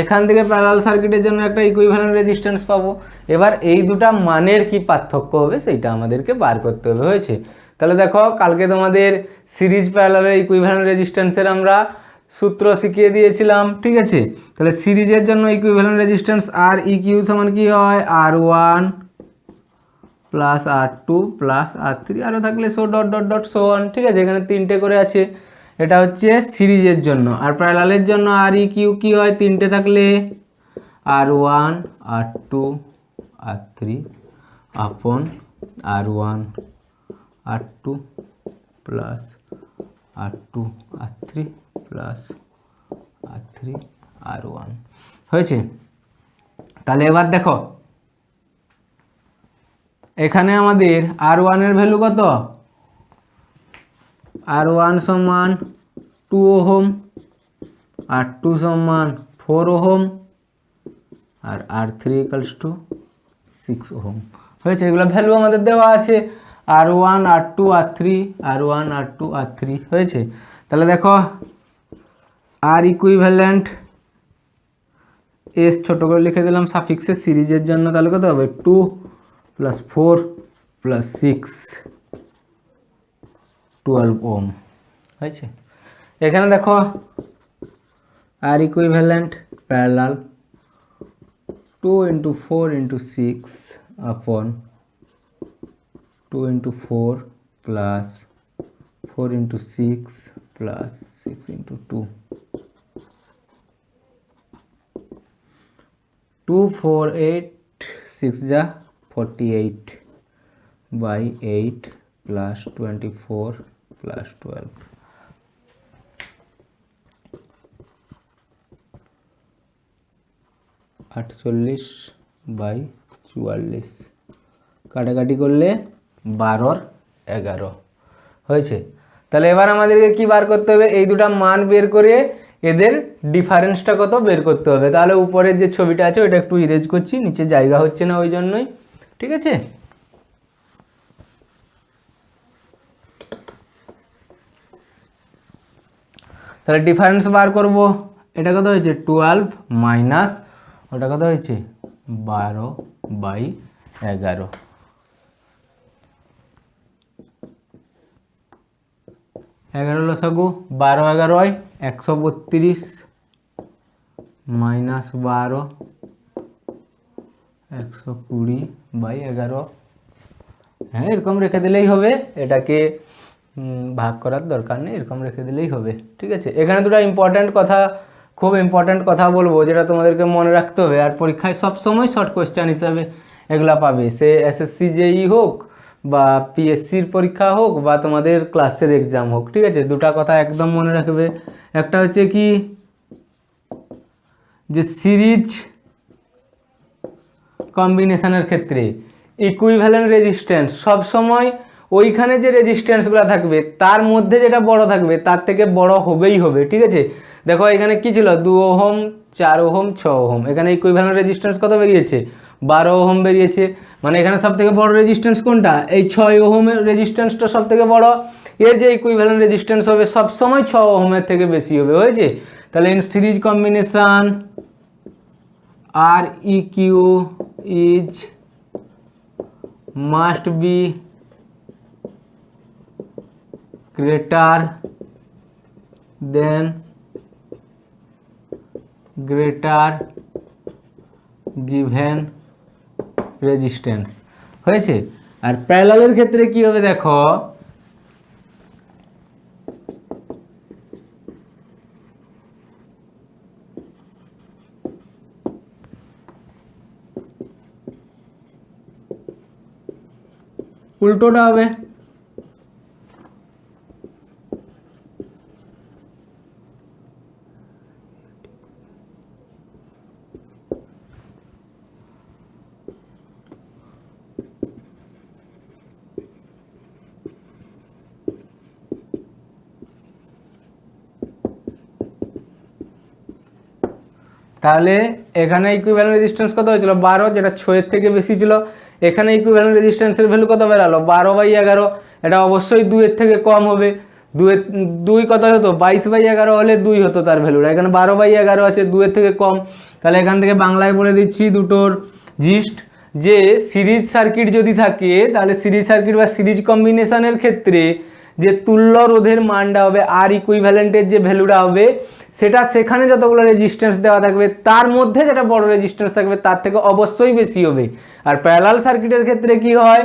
S1: এখান থেকে প্যারালাল সার্কিটের জন্য একটা ইকুইভ্যালেন্ট রেজিস্ট্যান্স পাবো। এবার এই দুটা মানের কি পার্থক্য হবে সেইটা আমাদেরকে বার করতে হবে। হয়েছে, তাহলে দেখো কালকে তোমাদের সিরিজ প্যারালালের ইকুইভ্যালেন্ট রেজিস্ট্যান্সের আমরা সূত্র শিখিয়ে দিয়েছিলাম, ঠিক আছে। তাহলে সিরিজের জন্য ইকুইভ্যালেন্ট রেজিস্ট্যান্স আর ইকিউ সমান কি হয় R1 plus R2 plus R3, আরও থাকলে so dot dot dot so on, ঠিক আছে। এখানে তিনটে করে আছে, এটা হচ্ছে সিরিজের জন্য। আর প্যারালালের জন্য আর ইকিউ কি হয় তিনটে থাকলে R1 R2 R3 আপন R1 R2 plus R2 R3 plus R3 R1 হয়েছে। তাহলে এবার দেখো এখানে আমাদের R1 এর ভ্যালু কত, R1 সমান 2 ওহম, R2 সমান 4 ওহম আর R3 ইকুয়ালস টু 6 ওহম হয়েছে। এগুলো ভ্যালু আমাদের দেওয়া আছে। R1 R2 R3 R1 R2 R3 হয়েছে। তাহলে দেখো আর ইকুইভ্যালেন্ট এস ছোট করে লিখে দিলাম সাফিক্সের সিরিজের জন্য, তাহলে কত হবে 2 + 4 + 6 12 ওহম হয়েছে। এখানে দেখো আর ইকুইভ্যালেন্ট প্যারালাল 2 × 4 × 6 upon 2 × 4 + 4 × 6 + 6 × 2 2 4 8 6 যা 48 by 8 + 24 + 12 48 by 44 কাটাকাটি করলে 12 আর 11 হয়েছে। তাহলে এবার আমাদেরকে কি বার করতে হবে, এই দুটো মান বের করে এদের ডিফারেন্সটা কত বের করতে হবে। তাহলে উপরের যে ছবিটা আছে ওটা একটু ইরেজ করছি, নিচে জায়গা হচ্ছে না ওই জন্যই, ঠিক আছে। তাহলে ডিফারেন্স বার করব, এটা কত হয়েছে 12 মাইনাস ওটা কত হয়েছে 12 বাই 11। এগারো লসাগু 12 11 হয় 132 মাইনাস 12 120 বাই 11। হ্যাঁ এরকম রেখে দিলেই হবে, এটাকে ভাগ করার দরকার নেই, এরকম রেখে দিলেই হবে, ঠিক আছে। এখানে দুটো ইম্পর্ট্যান্ট কথা, খুব ইম্পর্ট্যান্ট কথা বলবো যেটা তোমাদেরকে মনে রাখতে হবে, আর পরীক্ষায় সবসময় শর্ট কোয়েশ্চেন হিসাবে এগুলা পাবে, সে এসএসসি জেই হোক বা পিএসসির পরীক্ষা হোক বা তোমাদের ক্লাসের এক্সাম হোক, ঠিক আছে। দুটা কথা একদম মনে রাখবে, একটা হচ্ছে কি যে সিরিজ কম্বিনেশনের ক্ষেত্রে ইকুইভ্যালেন্ট রেজিস্ট্যান্স সবসময় ওইখানে যে রেজিস্ট্যান্সগুলো থাকবে তার মধ্যে যেটা বড় থাকবে তার থেকে বড় হবেই হবে, ঠিক আছে। দেখো এখানে কি ছিল 2 ওহম 4 ওহম 6 ওহম, এখানে ইকুইভ্যালেন্ট রেজিস্ট্যান্স কত বেরিয়েছে 12 ওহম বেরিয়েছে, মানে এখানে সব থেকে বড় রেজিস্ট্যান্স কোনটা, এই 6 ওহমের রেজিস্ট্যান্সটা সব থেকে বড়, এর যে ইকুইভ্যালেন্ট রেজিস্ট্যান্স হবে সবসময় 6 ওহমের থেকে বেশি হবে, হয়েছে। তাহলে in series combination R eq is must be greater than given resistance হয়েছে। আর প্যারালালের ক্ষেত্রে কি হবে দেখো, উল্টোটা হবে, তাহলে এখানে ইকুইভ্যালেন্ট রেজিস্ট্যান্স কত হয়েছিল 12, যেটা 6 এর থেকে বেশি ছিল। এখানে ইকুইভ্যালেন্ট রেজিস্ট্যান্সের ভ্যালু কত বেরালো 12 বাই 11, এটা অবশ্যই 2 এর থেকে কম হবে। 2 কত হতো 22 বাই 11 হলে 2 হতো তার ভ্যালুটা, এখানে 12 বাই 11 আছে 2 এর থেকে কম। তাহলে এখান থেকে বাংলায় বলে দিচ্ছি দুটোর জিস্ট, যে সিরিজ সার্কিট যদি থাকে তাহলে সিরিজ সার্কিট বা সিরিজ কম্বিনেশনের ক্ষেত্রে যে তুল্য রোধের মানটা হবে আর ইকুইভ্যালেন্টের যে ভ্যালুটা হবে সেটা সেখানে যতগুলো রেজিস্ট্যান্স দেওয়া থাকবে তার মধ্যে যেটা বড় রেজিস্ট্যান্স থাকবে তার থেকে অবশ্যই বেশি হবে। আর প্যারালাল সার্কিটের ক্ষেত্রে কি হয়,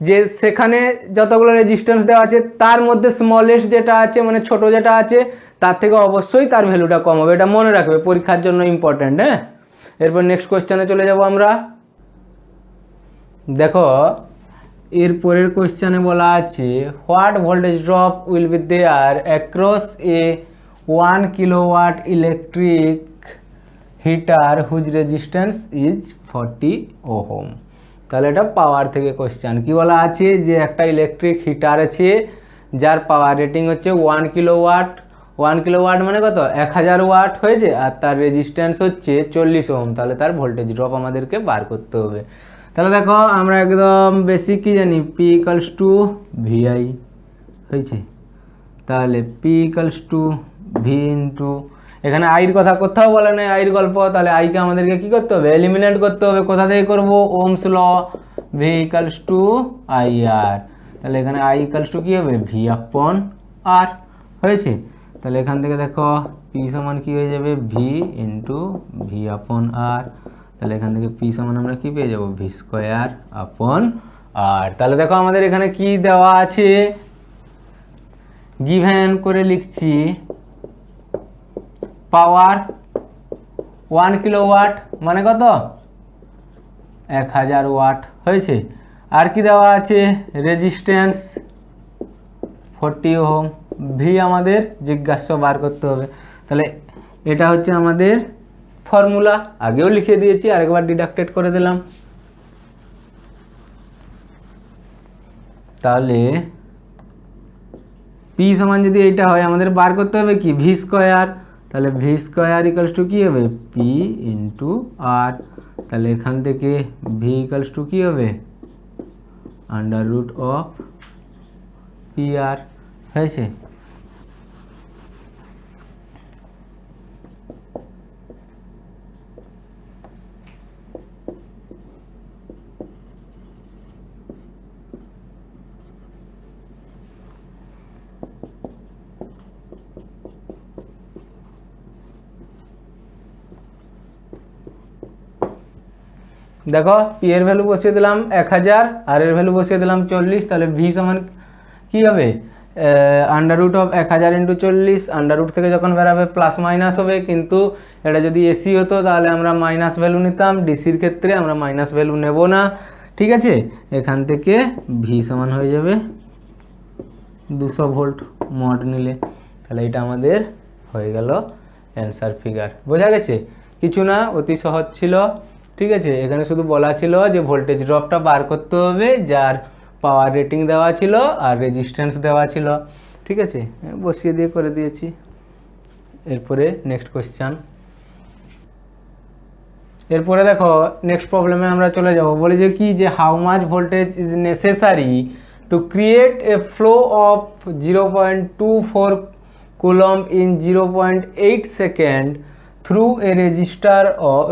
S1: যে সেখানে যতগুলো রেজিস্ট্যান্স দেওয়া আছে তার মধ্যে স্মলেস্ট যেটা আছে মানে ছোট যেটা আছে তার থেকে অবশ্যই তার ভ্যালুটা কম হবে, এটা মনে রাখবে, পরীক্ষার জন্য ইম্পর্ট্যান্ট। হ্যাঁ, এরপর নেক্সট কোয়েশ্চেনে চলে যাব আমরা। দেখো এর পরের কোয়েশ্চেনে বলা আছে what voltage drop will be there across a 1 kilowatt electric heater whose resistance is 40 ohm. তাহলে এটা পাওয়ার থেকে কোয়েশ্চেন, কি বলা আছে যে একটা ইলেকট্রিক হিটার আছে যার পাওয়ার রেটিং হচ্ছে 1 কিলোওয়াট, 1 কিলোওয়াট মানে কত 1000 ওয়াট হয়েছে, আর তার রেজিস্ট্যান্স হচ্ছে 40 ওহম, তাহলে তার ভোল্টেজ ড্রপ আমাদেরকে বার করতে হবে। তাহলে দেখো আমরা একদম বেসিক কি জানি, পি ইকালস টু ভিআই হয়েছে। তাহলে P equals two V into, এখানে আইর কথা কোথাও বলে নেই, আইর গল্প, তাহলে আইকে আমাদেরকে কি করতে হবে, এলিমিনেট করতে হবে। কোথা থেকে করবো, Ohm's law, V equals to I R. তাহলে এখানে আই ইকালস টু কী হবে, ভি আপন আর হয়েছে। তাহলে এখান থেকে দেখো পি সমান কী হয়ে যাবে, ভি ইন্টু ভি আপন আর। তাহলে এখান থেকে পি সমান আমরা কি পেয়ে যাবো, ভি স্কোয়ার আপন আর। তাহলে দেখো আমাদের এখানে কি দেওয়া আছে, গিভেন করে লিখছি, পাওয়ার 1 কিলোওয়াট মানে কত, 1000 ওয়াট হয়েছে। আর কি দেওয়া আছে, রেজিস্ট্যান্স 40 ওহম, ভি আমাদের জিজ্ঞাস্য বার করতে হবে। তাহলে এটা হচ্ছে আমাদের ফর্মুলা, আগেও লিখে দিয়েছি, আরেকবার ডিডাক্টেড করে দিলাম। তাহলে পি সমান যদি এইটা হয়, আমাদের বার করতে হবে কি, ভি স্কোয়ার। তাহলে ভি স্কোয়ার ইকালস টু কী হবে, পি ইন্টু আর। তাহলে এখান থেকে ভি ইকালস টু কী হবে, under root of P R হয়েছে। দেখো পি এর ভ্যালু বসিয়ে দিলাম 1000, আর এর ভ্যালু বসিয়ে দিলাম 40। তাহলে ভি সমান কী হবে, under root of 1000 into 40। Under root থেকে যখন বেরাবে প্লাস মাইনাস হবে, কিন্তু এটা যদি এসি হতো তাহলে আমরা মাইনাস ভ্যালু নিতাম, ডিসির ক্ষেত্রে আমরা মাইনাস ভ্যালু নেব না, ঠিক আছে। এখান থেকে ভি সমান হয়ে যাবে 200 ভোল্ট মড নিলে। তাহলে এটা আমাদের হয়ে গেল অ্যান্সার ফিগার। বোঝা গেছে, কিছু না, অতি সহজ ছিল, ঠিক আছে। এখানে শুধু বলা ছিল যে ভোল্টেজ ড্রপটা বার করতে হবে, যার পাওয়ার রেটিং দেওয়া ছিল আর রেজিস্ট্যান্স দেওয়া ছিল, ঠিক আছে। বসিয়ে দিয়ে করে দিয়েছি। এরপরে নেক্সট কোয়েশ্চান। এরপরে দেখো নেক্সট প্রবলেমে আমরা চলে যাব। বলে যে কি, যে how much voltage is necessary to create a flow of 0.24 coulomb in 0.8 second through a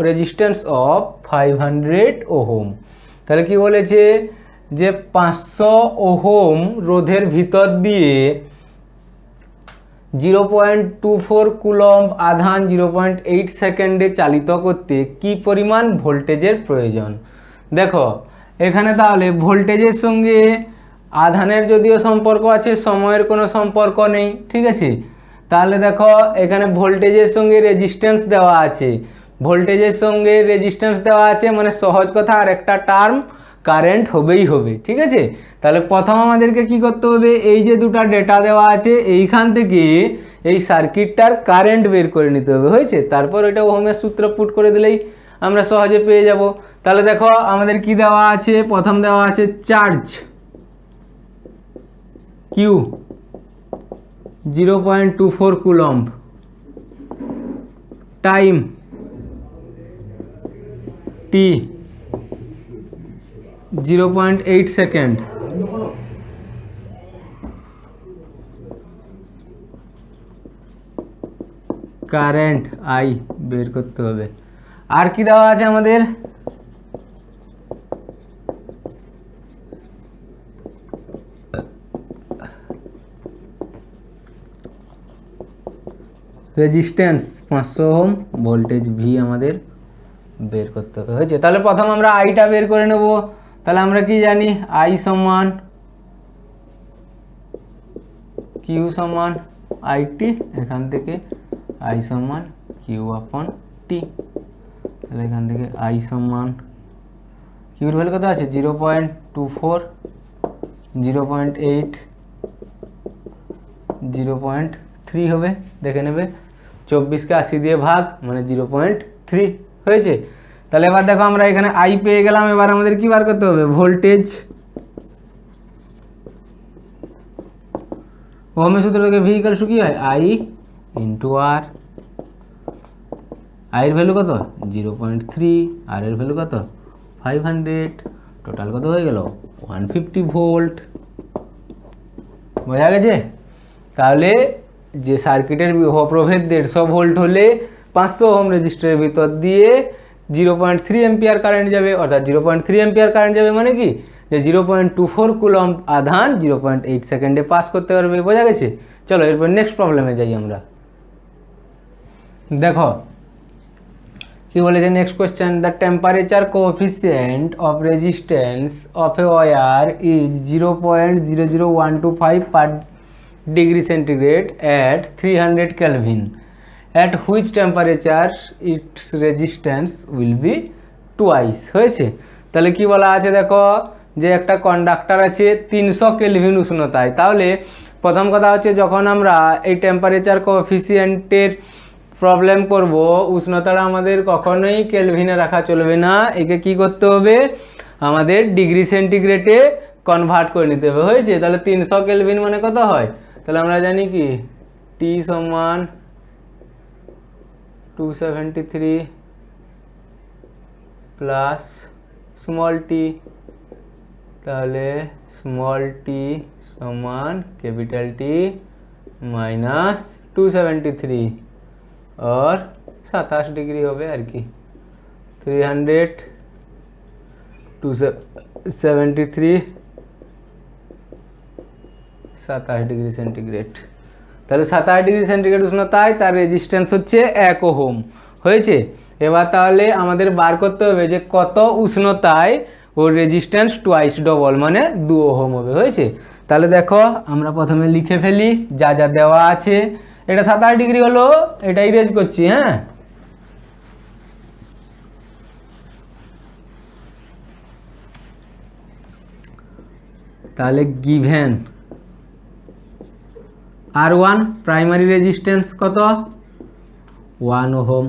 S1: resistance of 500 ohm. তাহলে কি বলেছে, যে 500 ওহম রোধের ভিতর দিয়ে 0.24 কুলম্ব আধান 0.8 সেকেন্ডে চালিত করতে কি পরিমাণ ভোল্টেজের প্রয়োজন। দেখো এখানে তাহলে ভোল্টেজের সঙ্গে আধানের যদিও সম্পর্ক আছে, সময়ের কোনো সম্পর্ক নেই, ঠিক আছে। তাহলে দেখো এখানে ভোল্টেজের সঙ্গে রেজিস্ট্যান্স দেওয়া আছে, ভোল্টেজের সঙ্গে রেজিস্ট্যান্স দেওয়া আছে মানে সহজ কথা আর একটা টার্ম কারেন্ট হবেই হবে, ঠিক আছে। তাহলে প্রথম আমাদেরকে কি করতে হবে, এই যে দুটো ডেটা দেওয়া আছে এইখান থেকে এই সার্কিটটার কারেন্ট বের করে নিতে হবে, হয়েছে। তারপর এটা ওহমের সূত্র পুট করে দিলেই আমরা সহজে পেয়ে যাব। তাহলে দেখো আমাদের কি দেওয়া আছে, প্রথম দেওয়া আছে charge Q 0.24 coulomb, time T 0.8 second, current I বের করতে হবে। আর কি দেওয়া আছে আমাদের, রেজিস্ট্যান্স 500 ওহম, ভোল্টেজ ভি আমাদের বের করতে হবে, হয়েছে। তাহলে প্রথম আমরা আইটা বের করে নেব। তাহলে আমরা কি জানি, আই সমান কিউ সমান আইটি, এখান থেকে আই সমান কিউ আপন টি। তাহলে এখান থেকে আই সমান কিউর ভ্যালু কত আছে, 0.24, 0.8, 0.3 হবে, দেখে নেবে। 24কে 80 দিয়ে ভাগ মানে 0.3 হয়েছে। তাহলে এবার দেখো আমরা এখানে আই পেয়ে গেলাম। এবার আমাদের কি বার করতে হবে, ভোল্টেজ। ওহমের সূত্র থেকে ভি ইকুয়াল টু কি হয়, আই ইন্টু আর। আই এর ভ্যালু কত, 0.3, আর এর ভ্যালু কত, 500, টোটাল কত হয়ে গেল 150 ভোল্ট। বোঝা গেছে? তাহলে যে সার্কিটের বিভব প্রভেদ 150 ভোল্ট হলে 500 ওহম রেজিস্টারের ভিতর দিয়ে 0.3 এম্পিয়ার কারেন্ট যাবে, অর্থাৎ 0.3 এম্পিয়ার কারেন্ট যাবে মানে কি, যে 0.24 কুলম্ব আধান 0.8 সেকেন্ডে পাস করতে পারবে। বোঝা গেছে? চলো এরপর নেক্সট প্রবলেমে যাই আমরা। দেখো কি বলেছে next question, the temperature coefficient of resistance of A where is 0.00125 per degree centigrade at 300 Kelvin. At which temperature its resistance will be twice? হয়েছে? তাহলে কি বলা আছে দেখো, যে একটা কন্ডাক্টর আছে 300 কেলভিন উষ্ণতায়। তাহলে প্রথম কথা হচ্ছে যখন আমরা এই টেম্পারেচার কোএফিসিয়েন্টের প্রবলেম করব, উষ্ণতাটা আমাদের কখনোই কেলভিনে রাখা চলবে না, একে কি করতে হবে, আমাদের ডিগ্রি সেন্টিগ্রেডে কনভার্ট করে নিতে হবে। হয়েছে? তাহলে 300 কেলভিন মানে কত হয়, তাহলে আমরা জানি কি T সমান 273 প্লাস স্মল টি, তাহলে স্মল টি সমান ক্যাপিটাল টি মাইনাস 273 और 27 ডিগ্রি হবে আর কি। 300 273 27 ডিগ্রি সেন্টিগ্রেড। তাহলে 27 ডিগ্রি সেন্টিগ্রেড উষ্ণতায় তার রেজিস্ট্যান্স হচ্ছে 1 ওহম। হয়েছে? এবার তাহলে আমাদের বার করতে হবে যে কত উষ্ণতায় ওর রেজিস্ট্যান্স টুয়াইস ডবল মানে 2 ওহম হবে। হয়েছে? তাহলে দেখো আমরা প্রথমে লিখে ফেলি যা যা দেওয়া আছে। এটা 27 ডিগ্রি হলো, এটা ইরেজ করছি। হ্যাঁ, তাহলে গিভেন R1 প্রাইমারি রেজিস্ট্যান্স কত 1 ওহম,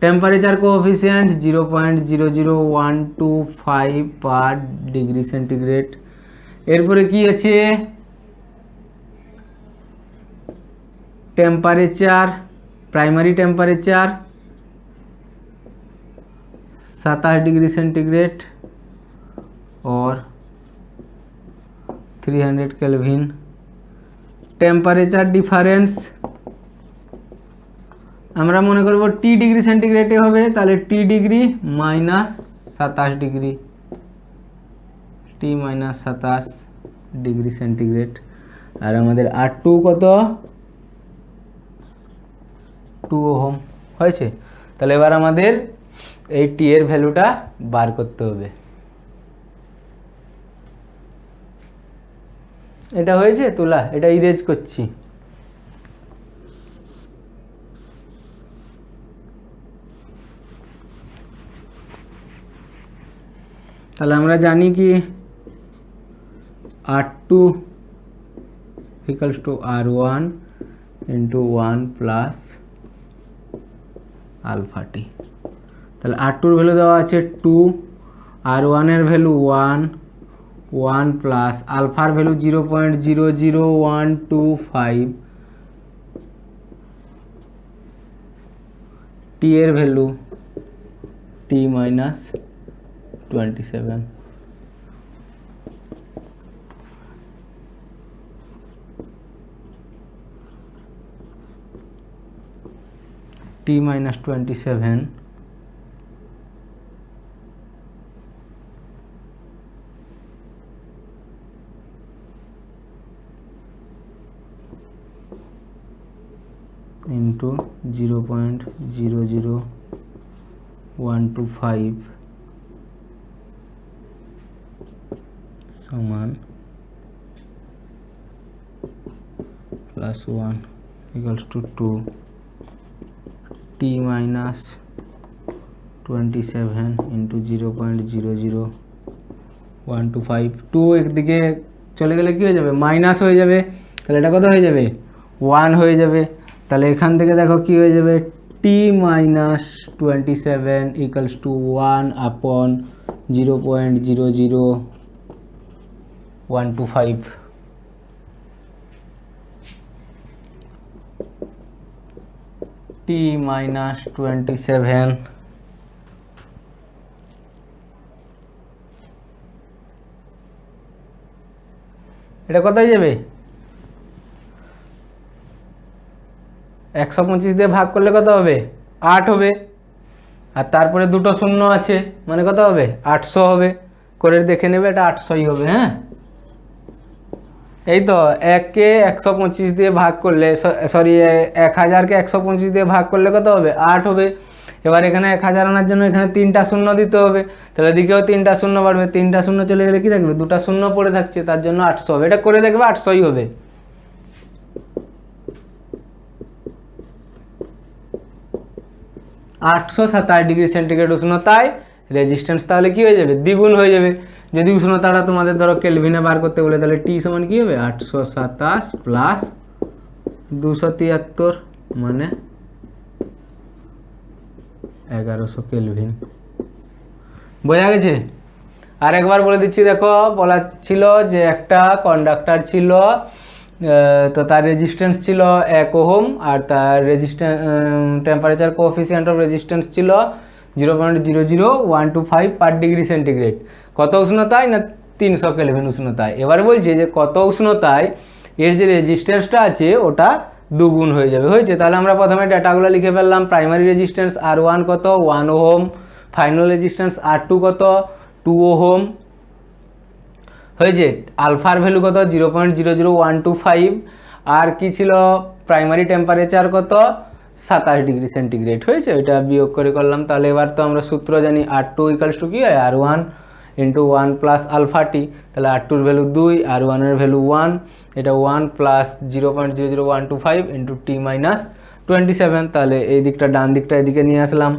S1: টেম্পারেচার কোএফিসিয়েন্ট 0.00125 পার ডিগ্রি সেন্টিগ্রেড। এরপরে কি আছে, temperature primary temperature 27 degree centigrade और 300 केल्विन। टेम्पारेचर डिफारेंस আমরা মনে করব टी डिग्री सेंटीग्रेडে হবে, তাহলে T degree minus 27 degree, T minus 27 degree centigrade. আর আমাদের R2 কত 2 ওহম হয়েছে। তাহলে এবার আমাদের এই টি এর ভ্যালুটা বার করতে হবে। এটা হয়েছে তোলা, এটা ইরেজ করছি। তাহলে আমরা জানি কি R2 equals to R1 into 1 plus alpha T. তাহলে R2 এর ভ্যালু দেওয়া আছে 2, R1 এর ভ্যালু 1, 1 প্লাস আলফার ভ্যালু 0.00125, টি এর value T minus 27। T minus 27 into 0.00125 समान plus 1 equals to 2, t minus 27 into 0.00125। 2 একদিকে চলে গেলে কি হয়ে যাবে, মাইনাস হয়ে যাবে, তাহলে এটা কত হয়ে যাবে 1 হয়ে যাবে। তাহলে এখান থেকে দেখো কি হয়ে যাবে, t minus 27 equals to 1 upon 0.00125। t minus 27 এটা কোথায় যাবে? 125 দিয়ে ভাগ করলে কত হবে? 8 হবে। আর তারপরে দুটো শূন্য আছে, মানে কত হবে? 800 হবে। করে দেখে নেবে, এটা 800ই হবে। হ্যাঁ, এই তো 1কে 125 দিয়ে ভাগ করলে, সরি 1000কে 125 দিয়ে ভাগ করলে কত হবে? 8 হবে। এবার এখানে 1000 আনার জন্য এখানে 3টা শূন্য দিতে হবে, তাহলে দিকেও 3টা শূন্য বাড়বে। 3টা শূন্য চলে গেলে কি থাকবে? 2টা শূন্য পড়ে থাকছে, তার জন্য 800 হবে। এটা করে দেখবে 800ই হবে। (827°C) উষ্ণতায় রেজিস্ট্যান্স তাহলে কি হয়ে যাবে? দ্বিগুণ হয়ে যাবে। যদি উষ্ণতাটা তোমাদের ধরো কেলভিনে বার করতে বলে, তাহলে টি সমান কি হবে? 827 প্লাস 273 মানে 1100 কেলভিন। বোঝা গেছে? আর একবার বলে দিচ্ছি, দেখো বলা ছিল যে একটা কন্ডাক্টর ছিল, তো তার রেজিস্ট্যান্স ছিল 1 ওহম, আর তার টেম্পারেচার কোএফিসিয়েন্ট অফ রেজিস্ট্যান্স ছিল 0.00125 পার ডিগ্রি সেন্টিগ্রেড। কত উষ্ণতায়? না 300 কেলভিন উষ্ণতায়। এবার বলছে যে কত উষ্ণতায় এর যে রেজিস্ট্যান্সটা আছে ওটা দুগুণ হয়ে যাবে। হয়েছে? তাহলে আমরা প্রথমে ডাটাগুলো লিখে ফেললাম। প্রাইমারি রেজিস্ট্যান্স R1 কত? 1 ওহম। ফাইনাল রেজিস্ট্যান্স R2 কত? 2 ওহম। হয়েছে? আলফার ভ্যালু কত? 0.00125। আর কি ছিল? প্রাইমারি টেম্পারেচার কত? 27°C। হয়েছে? এটা বিয়োগ করে করলাম। তাহলে এবার তো আমরা সূত্র জানি, R2 ইকুয়ালস টু কি হয়? R1 into 1 plus alpha T. তাহলে R2 এর ভ্যালু 2, R1 এর ভ্যালু 1। এটা 1 প্লাস 0.00125 ইন্টু টি মাইনাস 27। তাহলে এই দিকটা ডান দিকটা এদিকে নিয়ে আসলাম।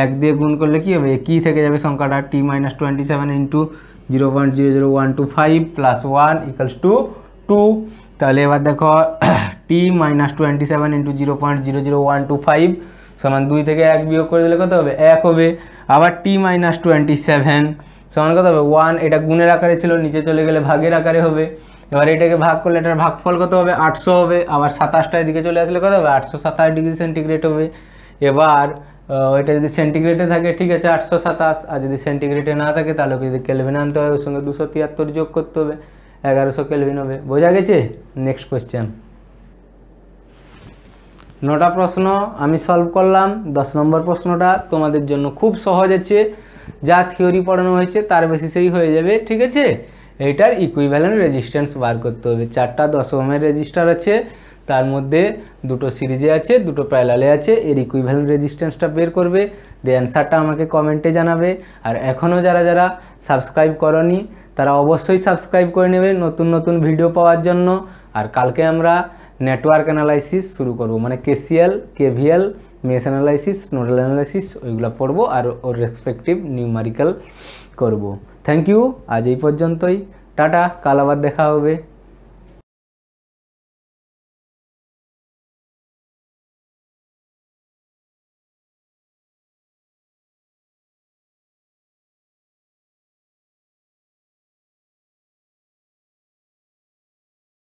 S1: 1 দিয়ে গুণ করলে কি হবে? কি থেকে যাবে সংখ্যাটা? T minus 27 into 0.00125 plus 1 equals to 2। তাহলে এবার দেখো টি মাইনাস 27 ইন্টু 0.00125 সমান 2 থেকে 1 বিয়োগ করে দিলে কত হবে? 1 হবে। আবার টি মাইনাস 27 সমান কত হবে? 1। এটা গুণের আকারে ছিল, নিচে চলে গেলে ভাগের আকারে হবে। এবার এটাকে ভাগ করলে এটার ভাগফল কত হবে? 800 হবে। আবার 27টা এদিকে চলে আসলে কত হবে? 827°C হবে। এবার এটা যদি সেন্টিগ্রেডে থাকে ঠিক আছে 827, আর যদি সেন্টিগ্রেডে না থাকে তাহলে যদি কেলভিন আনতে হয়, ওর সঙ্গে 273 যোগ করতে হবে, 1100 কেলভিন হবে। বোঝা গেছে? Next question. 9টা প্রশ্ন আমি সলভ করলাম। 10 নম্বর প্রশ্নটা তোমাদের জন্য খুব সহজ আছে, যা থিওরি পড়ানো হয়েছে তার বেসিসেই হয়ে যাবে। ঠিক আছে? এইটার ইকুইভ্যালেন্ট রেজিস্ট্যান্স বার করতে হবে। 4টা 10 ওহমের রেজিস্টার আছে, তার মধ্যে দুটো সিরিজে আছে, দুটো প্যারালালে আছে। এর ইকুইভ্যালেন্ট রেজিস্ট্যান্সটা বের করবে, দিয়ে অ্যান্সারটা আমাকে কমেন্টে জানাবে। আর এখনও যারা যারা সাবস্ক্রাইব করনি তারা অবশ্যই সাবস্ক্রাইব করে নেবে নতুন নতুন ভিডিও পাওয়ার জন্য। আর কালকে আমরা নেটওয়ার্ক অ্যানালাইসিস শুরু করব, মানে KCL, KVL, mesh analysis, nodal analysis ওইগুলো পড়বো, আর ওর রেসপেক্টিভ নিউমারিক্যাল করব। থ্যাংক ইউ, আজ এই পর্যন্তই। টাটা, কাল আবার দেখা হবে।